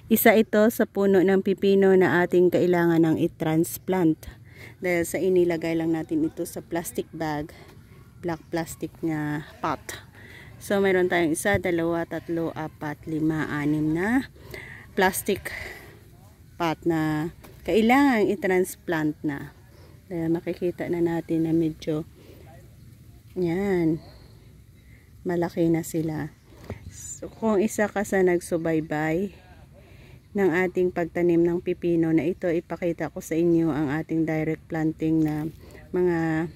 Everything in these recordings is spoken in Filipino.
Isa ito sa puno ng pipino na ating kailangan ng i-transplant. Dahil sa inilagay lang natin ito sa plastic bag, black plastic na pot. So mayroon tayong 1, 2, 3, 4, 5, 6 na plastic pot na kailangan i-transplant na. Dahil makikita na natin na medyo yan, malaki na sila. So kung isa ka sa nagsubaybay ng ating pagtanim ng pipino na ito, ipakita ko sa inyo ang ating direct planting na mga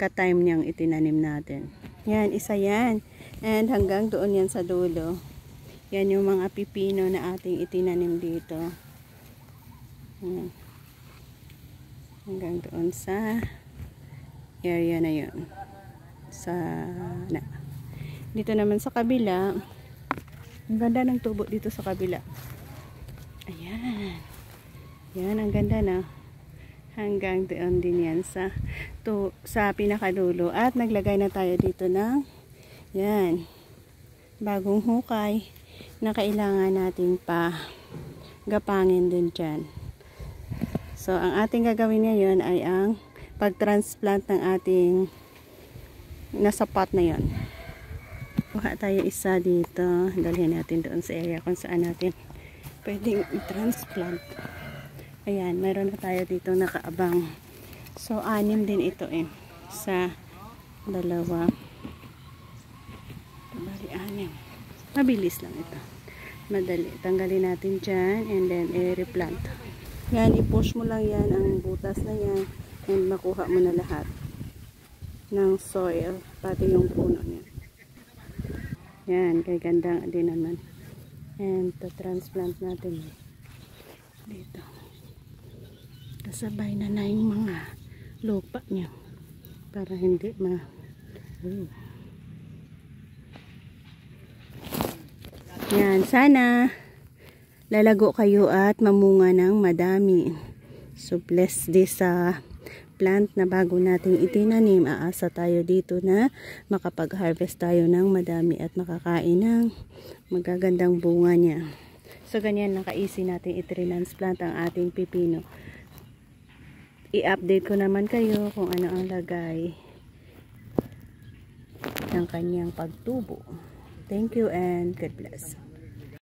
ka-time niyang itinanim natin. Yan, isa yan. And hanggang doon yan sa dulo. Yan yung mga pipino na ating itinanim dito. Yan. Hanggang doon sa area na yun. Dito naman sa kabila, ang ganda ng tubo dito sa kabila. Ayan. Yan, ang ganda na. Hanggang doon din yan sa pinakadulo. At naglagay na tayo dito ng yan, bagong hukay na kailangan natin pa gapangin din dyan. So, ang ating gagawin ngayon ay ang pag-transplant ng ating nasa pot na yon. Kuha tayo isa dito. Dalhin natin doon sa area kung saan natin pwedeng i-transplant. Ayan, meron na tayo dito nakaabang. So, 6 din ito sa 2. Bali, 6. Mabilis lang ito. Madali. Tanggalin natin dyan and then i-replant. Yan, i-push mo lang yan ang butas na yan and makuha mo na lahat ng soil, pati yung puno niya. Yan, kay ganda din naman. And to-transplant natin dito. Kasabay na yung mga lupa niya para hindi Yan, sana lalago kayo at mamunga ng madami. So bless this plant na bago nating itinanim. Aasa tayo dito na makapag-harvest tayo ng madami at makakain ng magagandang bunga niya. So ganyan, naka-easy natin i-transplant ang ating pipino. I-update ko naman kayo kung ano ang lagay ng kanyang pagtubo. Thank you and God bless.